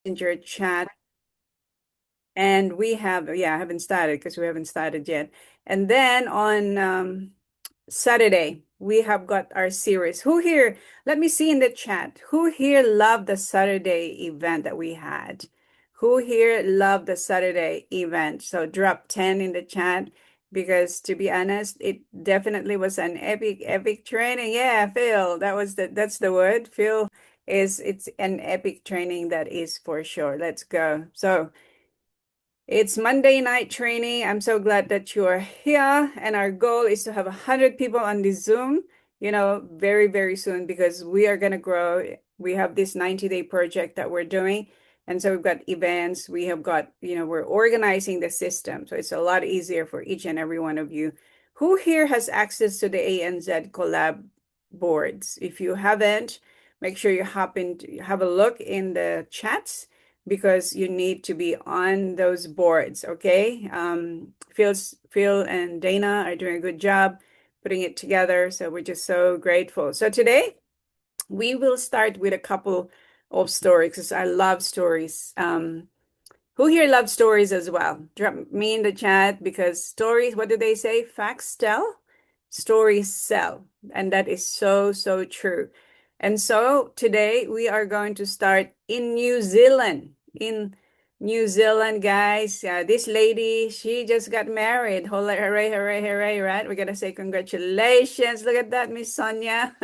Messenger chat. And we have, yeah, I haven't started because we haven't started yet. And then on Saturday, we have got our series. Who here, let me see in the chat, who here loved the Saturday event that we had? Who here loved the Saturday event? So drop 10 in the chat because to be honest, it definitely was an epic training. Yeah, Phil, that's the word. Phil is it's an epic training, that is for sure. Let's go. So it's Monday night training. I'm so glad that you are here. And our goal is to have 100 people on the Zoom, very, very soon because we are going to grow. We have this 90-day project that we're doing. And so we've got events. We have got, we're organizing the system. So it's a lot easier for each and every one of you. Who here has access to the ANZ collab boards? If you haven't, make sure you have a look in the chats because you need to be on those boards, okay? Phil and Dana are doing a good job putting it together, so we're just so grateful. So today, we will start with a couple of stories because I love stories. Who here loves stories as well? Drop me in the chat because stories, what do they say? Facts tell, stories sell. And that is so, so true. And so today we are going to start in New Zealand. In New Zealand, guys, this lady, she just got married. Hooray, hooray, hooray, hooray, right? We're going to say congratulations. Look at that, Miss Sonya.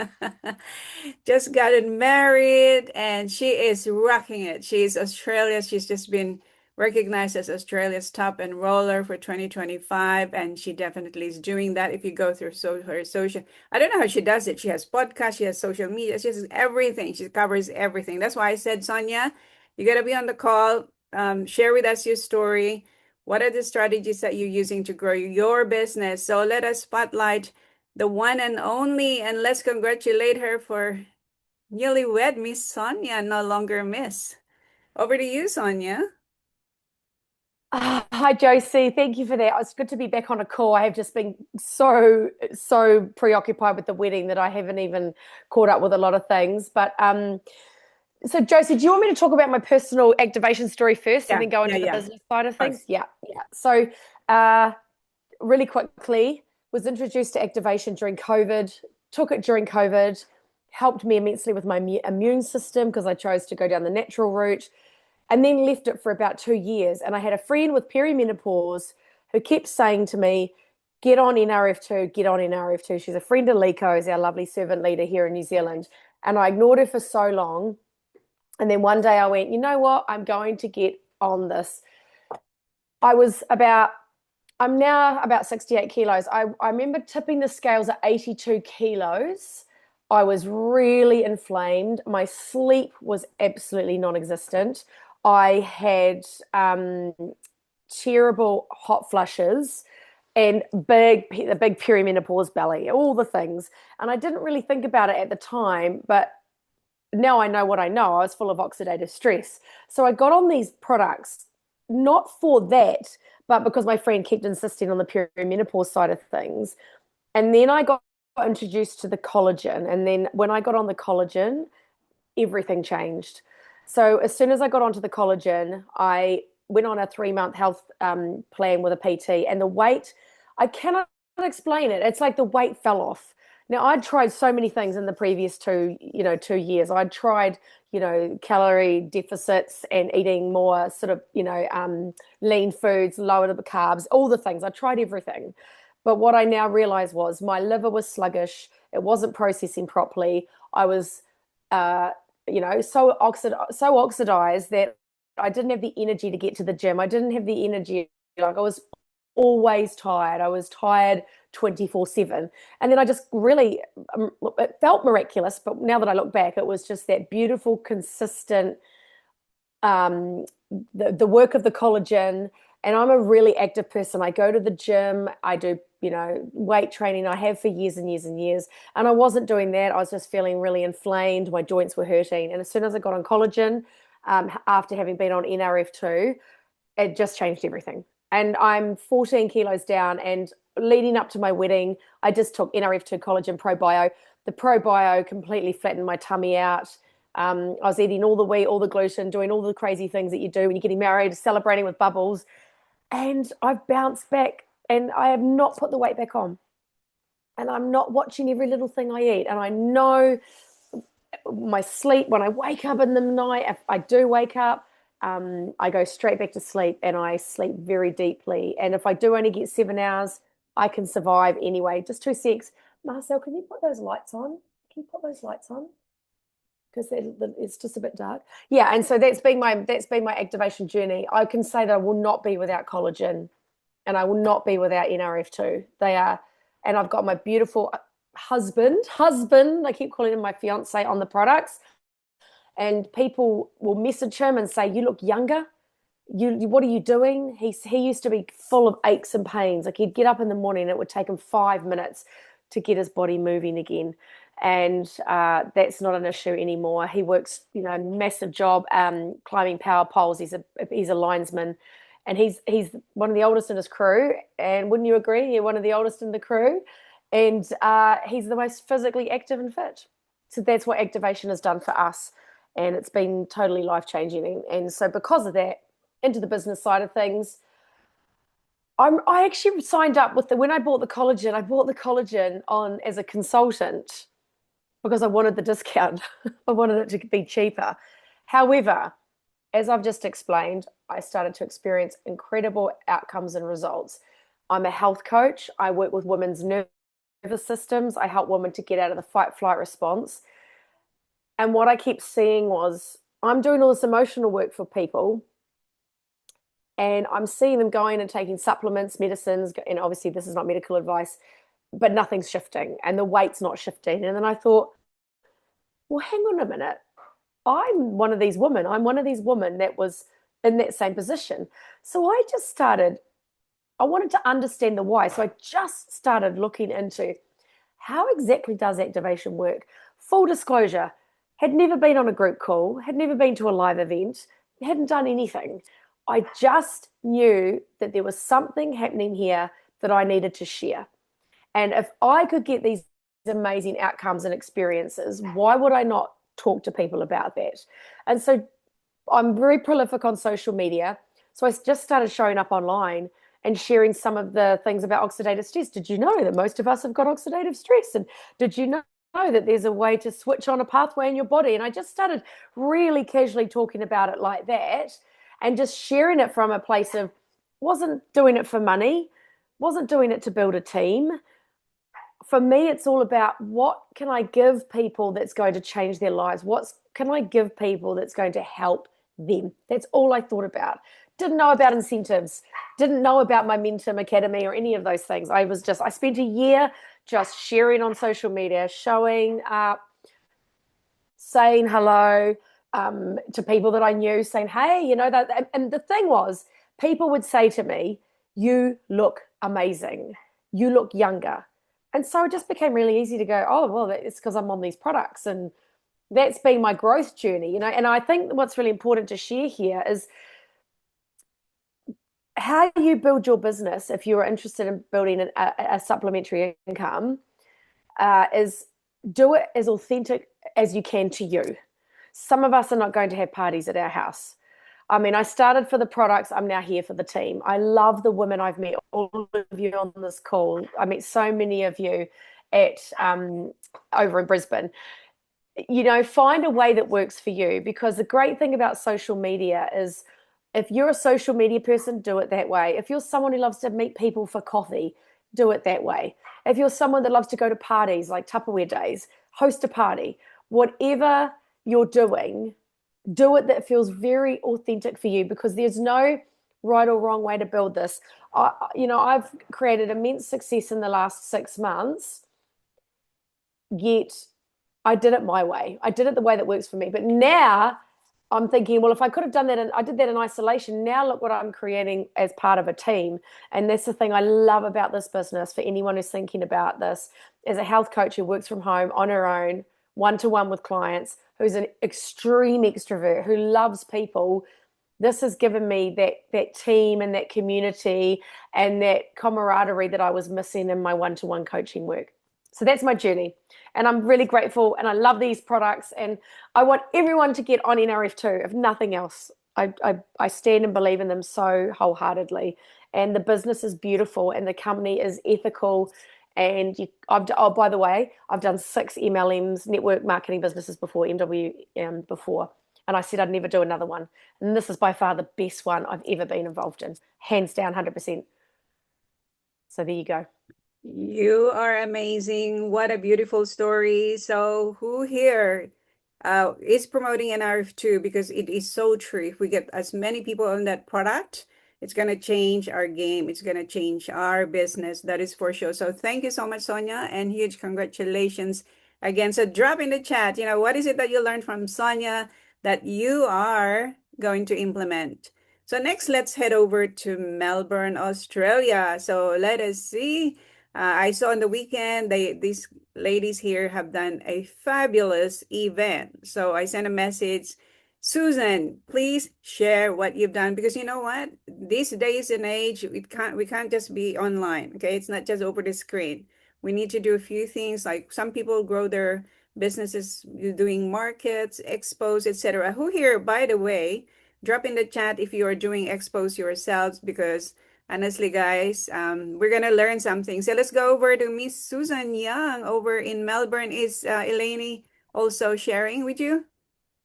Just gotten married and she is rocking it. She's Australia. She's just been recognized as Australia's top enroller for 2025, and she definitely is doing that. If you go through her social, I don't know how she does it. She has podcasts, she has social media, she has everything. She covers everything. That's why I said, Sonya, you got to be on the call. Share with us your story. What are the strategies that you're using to grow your business? So let us spotlight the one and only, and let's congratulate her for newlywed Miss Sonya, no longer Miss. Over to you, Sonya. Hi, Josie. Thank you for that. It's good to be back on a call. I have just been so preoccupied with the wedding that I haven't even caught up with a lot of things. So Josie, do you want me to talk about my personal activation story first and Yeah, then go yeah, into the yeah. Of business side of things? course. Yeah. So, uh, really quickly, was introduced to activation during COVID, took it during COVID, helped me immensely with my immune system because I chose to go down the natural route and then left it for about 2 years. And I had a friend with perimenopause who kept saying to me, get on NRF2, get on NRF2. She's a friend of Lico's, our lovely servant leader here in New Zealand. And I ignored her for so long. And then one day I went, you know what? I'm going to get on this. I was about, I'm now about 68 kilos. I remember tipping the scales at 82 kilos. I was really inflamed. My sleep was absolutely non existent. I had terrible hot flushes and the big perimenopause belly, all the things. And I didn't really think about it at the time, but now I know what I know. I was full of oxidative stress. So I got on these products, not for that, but because my friend kept insisting on the perimenopause side of things. And then I got introduced to the collagen. And then when I got on the collagen, everything changed. So as soon as I got onto the collagen, I went on a 3 month health plan with a PT, and the weight, I cannot explain it. It's like the weight fell off. Now I'd tried so many things in the previous 2 years. I'd tried, calorie deficits and eating more sort of, lean foods, lower the carbs, all the things. I tried everything. But what I now realized was my liver was sluggish. It wasn't processing properly. I was uh, so oxidized that I didn't have the energy to get to the gym. I didn't have the energy. Like I was always tired. I was tired 24/7. And then I just really, it felt miraculous. But now that I look back, it was just that beautiful, consistent, um, the work of the collagen. And I'm a really active person. I go to the gym. I do, weight training. I have for years and years and years. And I wasn't doing that. I was just feeling really inflamed. My joints were hurting. And as soon as I got on collagen, after having been on NRF2, it just changed everything. And I'm 14 kilos down. And leading up to my wedding, I just took NRF2 Collagen Pro Bio. The Pro Bio completely flattened my tummy out. I was eating all the wheat, all the gluten, doing all the crazy things that you do when you're getting married, celebrating with bubbles. And I've bounced back and I have not put the weight back on. And I'm not watching every little thing I eat. And I know my sleep, when I wake up in the night, if I do wake up, I go straight back to sleep and I sleep very deeply. And if I do only get 7 hours, I can survive anyway. Just 2 secs. Marcel, can you put those lights on? Can you put those lights on? Because it's just a bit dark. Yeah, and so that's been my activation journey. I can say that I will not be without collagen, and I will not be without NRF2. They are, and I've got my beautiful husband. I keep calling him my fiance on the products, and people will message him and say, "You look younger. What are you doing?" He used to be full of aches and pains. Like he'd get up in the morning and it would take him 5 minutes to get his body moving again. And that's not an issue anymore. He works, massive job climbing power poles. He's a linesman, and he's one of the oldest in his crew. And wouldn't you agree? You're one of the oldest in the crew, and he's the most physically active and fit. So that's what activation has done for us, and it's been totally life changing. And so because of that, into the business side of things, I actually signed up with when I bought the collagen. I bought the collagen on as a consultant because I wanted the discount. I wanted it to be cheaper. However, as I've just explained, I started to experience incredible outcomes and results. I'm a health coach. I work with women's nervous systems. I help women to get out of the fight flight response. And what I kept seeing was I'm doing all this emotional work for people, and I'm seeing them going and taking supplements, medicines, and obviously this is not medical advice, but nothing's shifting and the weight's not shifting. And then I thought, well, hang on a minute. I'm one of these women. I'm one of these women that was in that same position. So I wanted to understand the why. So I just started looking into how exactly does activation work? Full disclosure, had never been on a group call, had never been to a live event, hadn't done anything. I just knew that there was something happening here that I needed to share. And if I could get these amazing outcomes and experiences, why would I not talk to people about that? And so I'm very prolific on social media. So I just started showing up online and sharing some of the things about oxidative stress. Did you know that most of us have got oxidative stress? And did you know that there's a way to switch on a pathway in your body? And I just started really casually talking about it like that and just sharing it from a place of wasn't doing it for money, wasn't doing it to build a team. For me, it's all about what can I give people that's going to change their lives? What can I give people that's going to help them? That's all I thought about. Didn't know about incentives, didn't know about my Mentum Academy or any of those things. I spent a year just sharing on social media, showing up, saying hello to people that I knew, saying, hey, that. And the thing was, people would say to me, you look amazing. You look younger. And so it just became really easy to go, oh, well, it's because I'm on these products. And that's been my growth journey. And I think what's really important to share here is how you build your business if you're interested in building a supplementary income is do it as authentic as you can to you. Some of us are not going to have parties at our house. I mean, I started for the products. I'm now here for the team. I love the women I've met, all of you on this call. I met so many of you at over in Brisbane. Find a way that works for you, because the great thing about social media is if you're a social media person, do it that way. If you're someone who loves to meet people for coffee, do it that way. If you're someone that loves to go to parties like Tupperware days, host a party. Whatever you're doing, do it that feels very authentic for you, because there's no right or wrong way to build this. I've created immense success in the last 6 months, yet I did it my way. I did it the way that works for me. But now I'm thinking, well, if I could have done that, and I did that in isolation, now look what I'm creating as part of a team. And that's the thing I love about this business. For anyone who's thinking about this, as a health coach who works from home on her own, one-to-one with clients, who's an extreme extrovert, who loves people, this has given me that team and that community and that camaraderie that I was missing in my one-to-one coaching work. So that's my journey. And I'm really grateful and I love these products. And I want everyone to get on NRF2, if nothing else. I stand and believe in them so wholeheartedly. And the business is beautiful and the company is ethical. And oh, by the way, I've done 6 MLMs, network marketing businesses before, MWM before. And I said I'd never do another one. And this is by far the best one I've ever been involved in. Hands down, 100%. So there you go. You are amazing. What a beautiful story. So, who here is promoting NRF2 because it is so true. If we get as many people on that product, it's going to change our game. It's going to change our business. That is for sure. So, thank you so much, Sonya, and huge congratulations again. So, drop in the chat, what is it that you learned from Sonya that you are going to implement? So, next, let's head over to Melbourne, Australia. So, let us see. I saw on the weekend these ladies here have done a fabulous event. So I sent a message, Susan, please share what you've done because you know what? These days and age, we can't just be online. Okay, it's not just over the screen. We need to do a few things. Like some people grow their businesses doing markets, expos, etc. Who here, by the way, drop in the chat if you are doing expos yourselves because honestly, guys, we're gonna learn something. So let's go over to Miss Susan Young over in Melbourne. Is Eleni also sharing with you?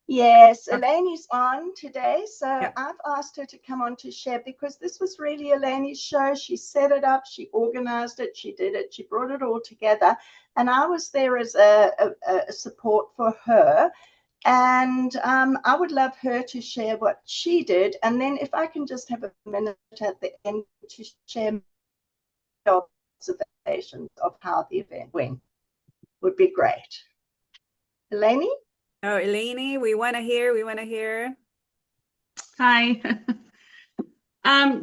Yes, Okay. Elaine's on today, so Yeah. I've asked her to come on to share because this was really Elaine's show. She set it up, she organized it, she did it, she brought it all together, and I was there as a support for her. And I would love her to share what she did, and then if I can just have a minute at the end to share my observations of how the event went, would be great. Elaine? Oh, Eleni, we want to hear. We want to hear. Hi.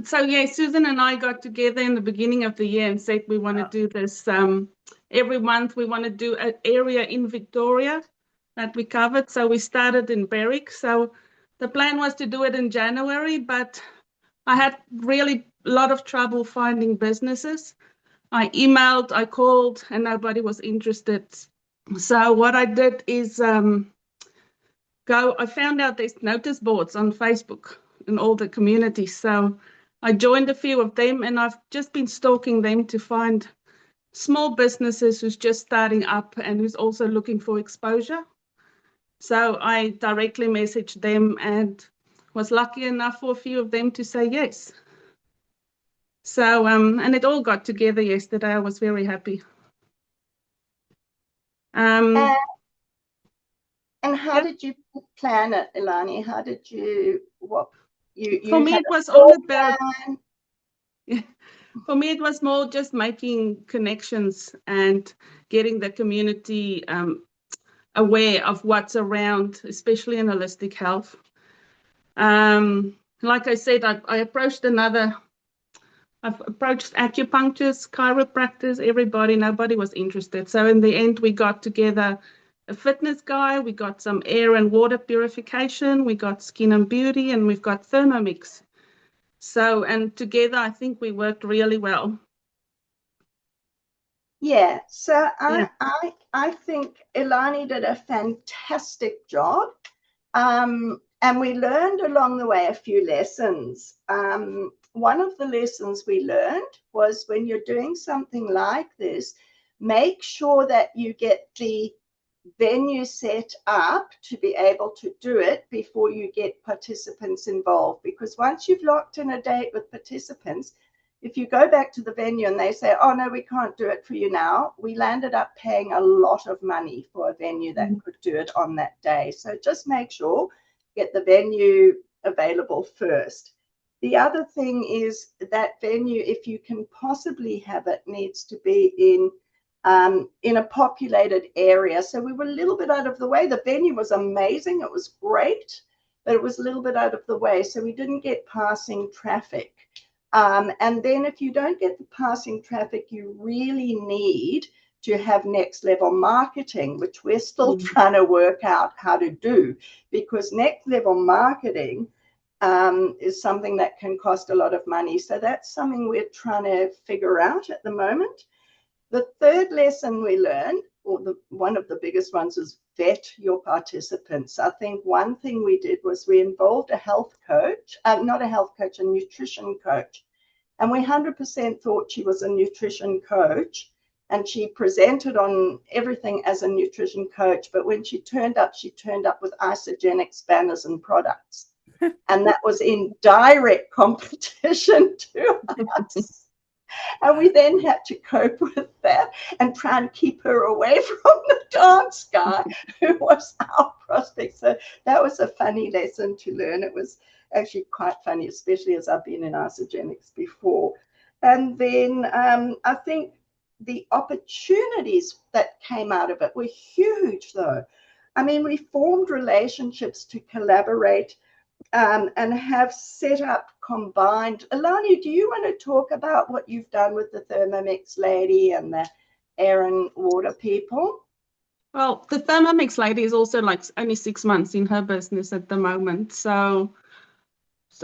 So yeah, Susan and I got together in the beginning of the year and said we want to do this every month. We want to do an area in Victoria that we covered. So we started in Berwick. So the plan was to do it in January, but I had really a lot of trouble finding businesses. I emailed, I called, and nobody was interested. So what I did is I found out there's notice boards on Facebook in all the communities. So I joined a few of them and I've just been stalking them to find small businesses who's just starting up and who's also looking for exposure. So I directly messaged them and was lucky enough for a few of them to say yes. So, and it all got together yesterday. I was very happy. And how did you plan it, Ilani? How did you, For me, it was all about, for me, it was more just making connections and getting the community aware of what's around, especially in holistic health. Like I said, I've approached acupuncturists, chiropractors, everybody, nobody was interested. So in the end, we got together a fitness guy, we got some air and water purification, we got skin and beauty, and we've got Thermomix. So, and together, I think we worked really well. Yeah, so I think Ilani did a fantastic job. And we learned along the way a few lessons. One of the lessons we learned was when you're doing something like this, make sure that you get the venue set up to be able to do it before you get participants involved. Because once you've locked in a date with participants, if you go back to the venue and they say, oh, no, we can't do it for you now, we landed up paying a lot of money for a venue that could do it on that day. So just make sure, get the venue available first. The other thing is that venue, if you can possibly have it, needs to be in a populated area. So we were a little bit out of the way. The venue was amazing. It was great, but it was a little bit out of the way. So we didn't get passing traffic. And then if you don't get the passing traffic, you really need to have next level marketing, which we're still trying to work out how to do, because next level marketing is something that can cost a lot of money. So that's something we're trying to figure out at the moment. The third lesson we learned, or one of the biggest ones, is vet your participants. I think one thing we did was we involved a health coach, not a health coach, a nutrition coach. And we 100% thought she was a nutrition coach. And she presented on everything as a nutrition coach. But when she turned up with isogenic spanners and products. And that was in direct competition to us. And we then had to cope with that and try and keep her away from the dance guy who was our prospect. So that was a funny lesson to learn. It was actually quite funny, especially as I've been in isogenics before. And then I think the opportunities that came out of it were huge, though. I mean, we formed relationships to collaborate and have set up combined. Alani, do you want to talk about what you've done with the Thermomix lady and the air and water people? Well, the Thermomix lady is also like only 6 months in her business at the moment. So,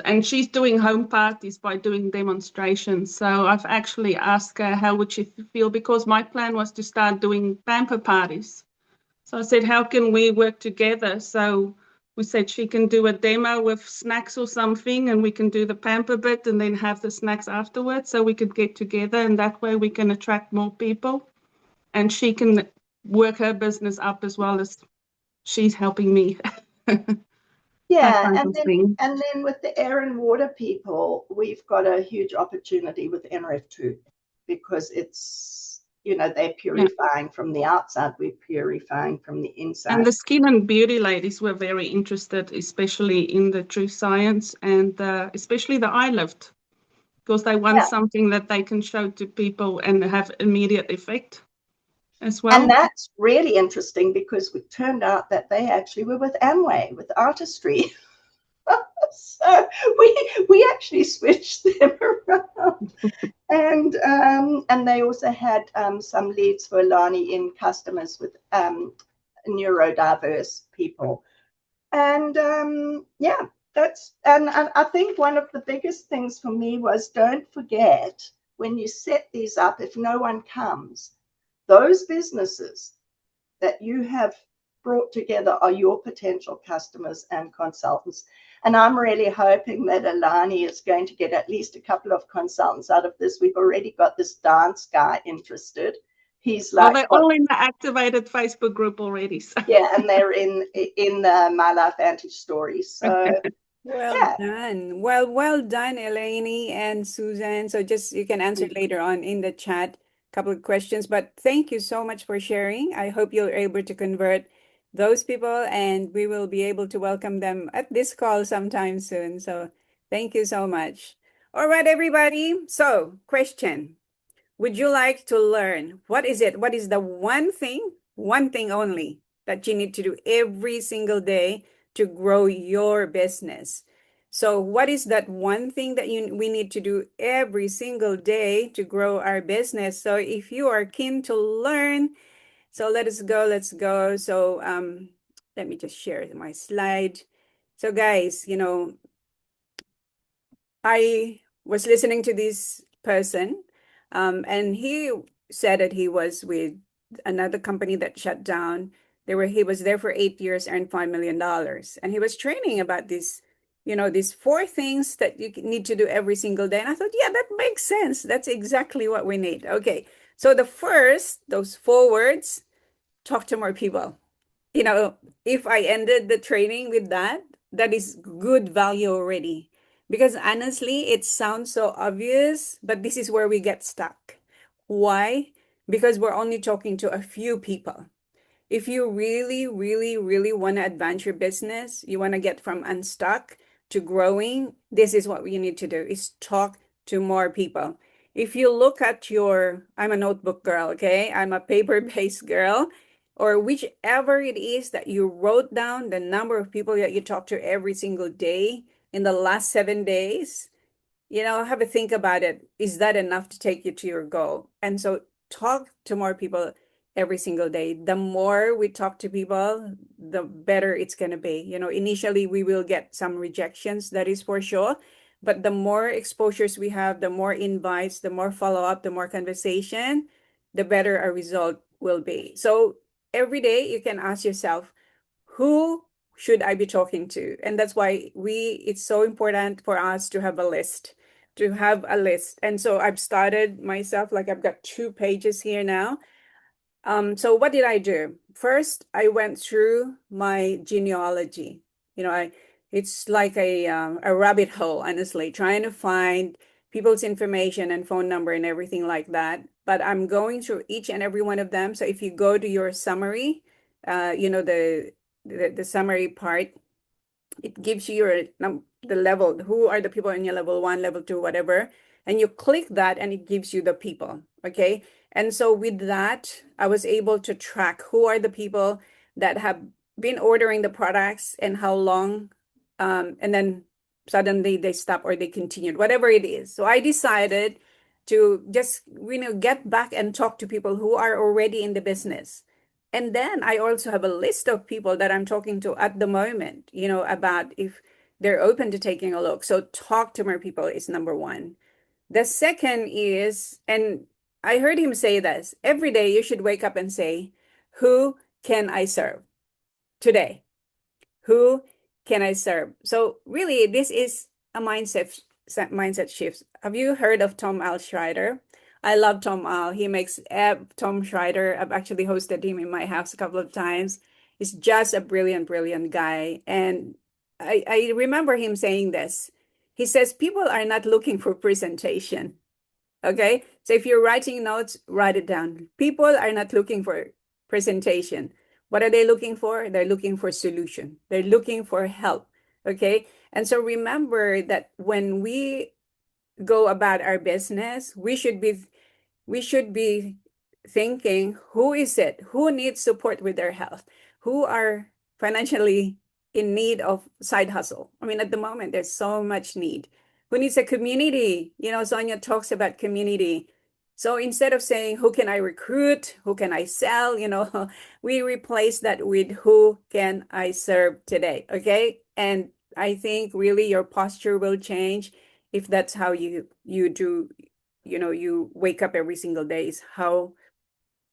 and she's doing home parties by doing demonstrations. So I've actually asked her how would she feel, because my plan was to start doing pamper parties. So I said, how can we work together? So we said she can do a demo with snacks or something, and we can do the pamper bit and then have the snacks afterwards, so we could get together, and that way we can attract more people. And she can work her business up as well as she's helping me. Yeah, and then with the air and water people, we've got a huge opportunity with NRF2 because it's, they're purifying from the outside, we're purifying from the inside. And the skin and beauty ladies were very interested, especially in the true science and especially the eye lift, because they want something that they can show to people and have immediate effect as well. And that's really interesting because it turned out that they actually were with Amway, with Artistry. So we actually switched them around. And they also had some leads for Lani in customers with neurodiverse people. And and I think one of the biggest things for me was, don't forget, when you set these up, if no one comes, those businesses that you have brought together are your potential customers and consultants. And I'm really hoping that Alani is going to get at least a couple of consultants out of this. We've already got this dance guy interested. He's like, they're all in the activated Facebook group already. So. Yeah, and they're in the My Life Vantage stories. So well done. Well done, Eleni and Susan. So just you can answer later on in the chat a couple of questions, but thank you so much for sharing. I hope you're able to convert those people, and we will be able to welcome them at this call sometime soon. So thank you so much. All right, everybody. So question. Would you like to learn? What is it? What is the one thing only that you need to do every single day to grow your business? So what is that one thing that we need to do every single day to grow our business? So if you are keen to learn, so let's go. So let me just share my slide. So guys, I was listening to this person, and he said that he was with another company that shut down. He was there for 8 years, earned $5 million. And he was training about this, these 4 things that you need to do every single day. And I thought, yeah, that makes sense. That's exactly what we need. Okay. So those 4 words, talk to more people. If I ended the training with that, that is good value already. Because honestly, it sounds so obvious, but this is where we get stuck. Why? Because we're only talking to a few people. If you really, really, really want to advance your business, you want to get from unstuck to growing, this is what you need to do, is talk to more people. If you look at I'm a notebook girl, okay? I'm a paper-based girl, or whichever it is that you wrote down the number of people that you talk to every single day in the last 7 days, have a think about it. Is that enough to take you to your goal? And so talk to more people every single day. The more we talk to people, the better it's going to be. Initially we will get some rejections, that is for sure. But the more exposures we have, the more invites, the more follow-up, the more conversation, the better our result will be. So every day you can ask yourself, who should I be talking to? And that's why it's so important for us to have a list, to have a list. And so I've started myself, like I've got 2 pages here now. So what did I do? First, I went through my genealogy. It's like a rabbit hole, honestly, trying to find people's information and phone number and everything like that. But I'm going through each and every one of them. So if you go to your summary, the summary part, it gives you the level, who are the people in your level 1, level 2, whatever, and you click that and it gives you the people. Okay. And so with that, I was able to track who are the people that have been ordering the products and how long, and then suddenly they stop or they continued, whatever it is. So I decided to just get back and talk to people who are already in the business. And then I also have a list of people that I'm talking to at the moment, about if they're open to taking a look. So talk to more people is number one. The second is, and I heard him say this, every day you should wake up and say, who can I serve today? Who can I serve? So really, this is a mindset shift. Have you heard of Tom Schreider? I love Tom Al. He makes Tom Schreider. I've actually hosted him in my house a couple of times. He's just a brilliant, brilliant guy. And I remember him saying this. He says, people are not looking for presentation. Okay. So if you're writing notes, write it down. People are not looking for presentation. What are they looking for? They're looking for solution. They're looking for help. Okay. And so remember that when we go about our business, we should be thinking, who is it? Who needs support with their health? Who are financially in need of side hustle? I mean, at the moment, there's so much need. Who needs a community? Sonya talks about community. So instead of saying, who can I recruit? Who can I sell? We replace that with who can I serve today? Okay. And I think really your posture will change if that's how you do, you wake up every single day is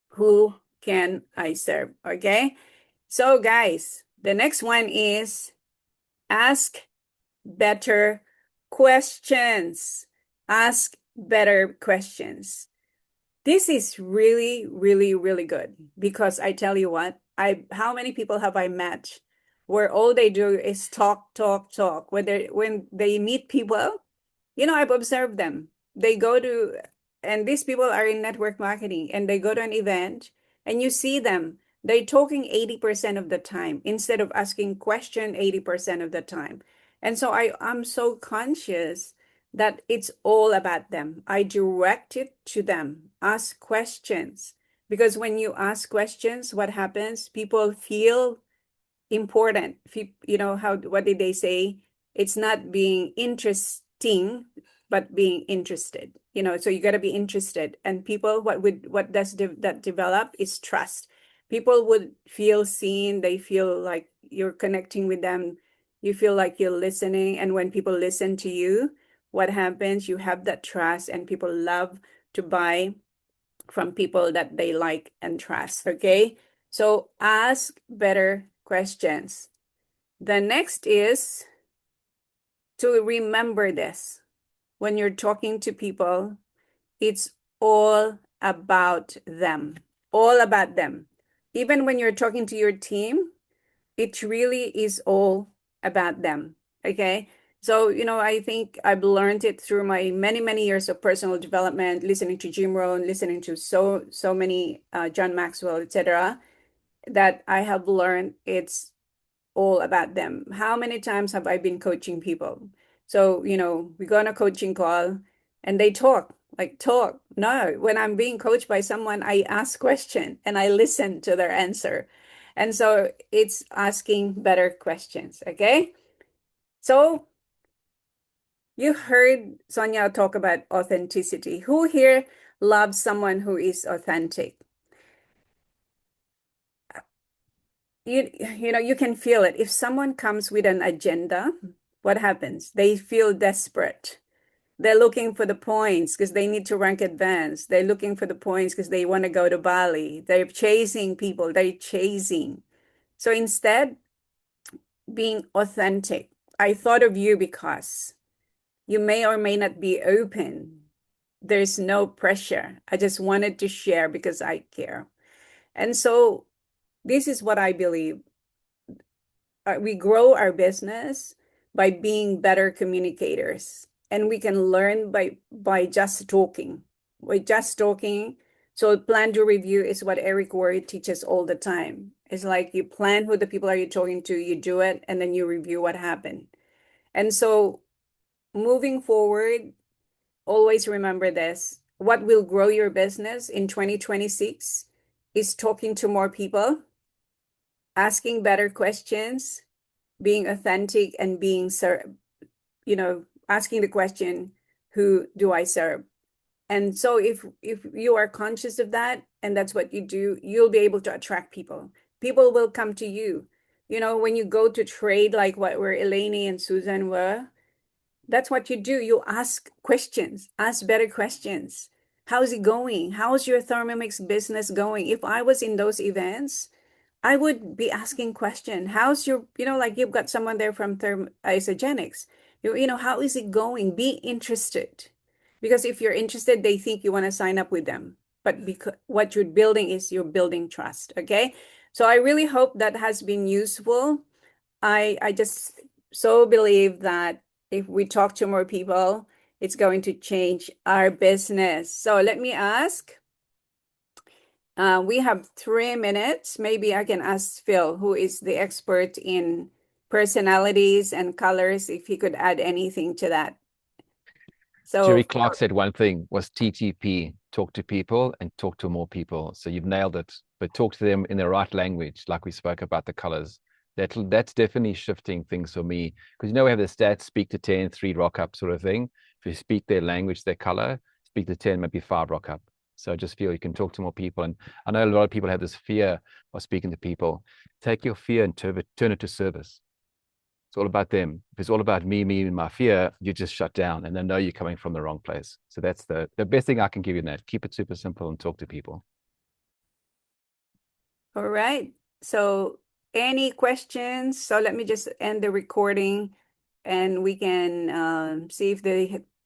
who can I serve? Okay. So guys, the next one is ask better questions. Ask better questions. This is really, really, really good because I tell you what, how many people have I met where all they do is talk, talk, talk. When they meet people, I've observed them. They go to, and these people are in network marketing, and they go to an event, and you see them. They're talking 80% of the time instead of asking question 80% of the time. And so I'm so conscious that it's all about them. I direct it to them. Ask questions. Because when you ask questions, what happens? People feel important. What did they say? It's not being interesting, but being interested. So you got to be interested. And people, what does that develop is trust. People would feel seen. They feel like you're connecting with them. You feel like you're listening. And when people listen to you, what happens? You have that trust, and people love to buy from people that they like and trust. Okay. So ask better questions. The next is to remember this. When you're talking to people, it's all about them. All about them. Even when you're talking to your team, it really is all about them. Okay. So, I think I've learned it through my many, many years of personal development, listening to Jim Rohn, listening to so many John Maxwell, etc., that I have learned it's all about them. How many times have I been coaching people? So, we go on a coaching call and they talk, like talk. No, when I'm being coached by someone, I ask question and I listen to their answer. And so it's asking better questions. Okay. So you heard Sonia talk about authenticity. Who here loves someone who is authentic? You can feel it. If someone comes with an agenda, what happens? They feel desperate. They're looking for the points because they need to rank advanced. They're looking for the points because they want to go to Bali. They're chasing people. They're chasing. So instead, being authentic. I thought of you because you may or may not be open. There's no pressure. I just wanted to share because I care. And so this is what I believe. We grow our business by being better communicators, and we can learn by just talking. By just talking. So plan to review is what Eric Worre teaches all the time. It's like you plan who the people are you talking to, you do it, and then you review what happened. And so moving forward, always remember this. What will grow your business in 2026 is talking to more people, asking better questions, being authentic, and being asking the question, who do I serve? And so if you are conscious of that and that's what you do, you'll be able to attract people. People will come to you. When you go to trade, like what where Eleni and Susan were, that's what you do. You ask questions, ask better questions. How's it going? How's your Thermomix business going? If I was in those events, I would be asking question. How's your, like you've got someone there from Isogenics. How is it going? Be interested. Because if you're interested, they think you want to sign up with them. But because what you're building is you're building trust. Okay. So I really hope that has been useful. I just so believe that if we talk to more people, it's going to change our business. So let me ask. We have 3 minutes. Maybe I can ask Phil, who is the expert in personalities and colors, if he could add anything to that. Jerry So, Clark said one thing was TTP, talk to people and talk to more people. So you've nailed it, but talk to them in the right language, like we spoke about the colors. That's definitely shifting things for me. Because we have the stats, speak to 10, 3 rock up sort of thing. If you speak their language, their color, speak to 10, maybe 5 rock up. So I just feel you can talk to more people. And I know a lot of people have this fear of speaking to people. Take your fear and turn it to service. It's all about them. If it's all about me, and my fear, you just shut down and they know you're coming from the wrong place. So that's the best thing I can give you in that. Keep it super simple and talk to people. all right. So any questions? So let me just end the recording and we can see if the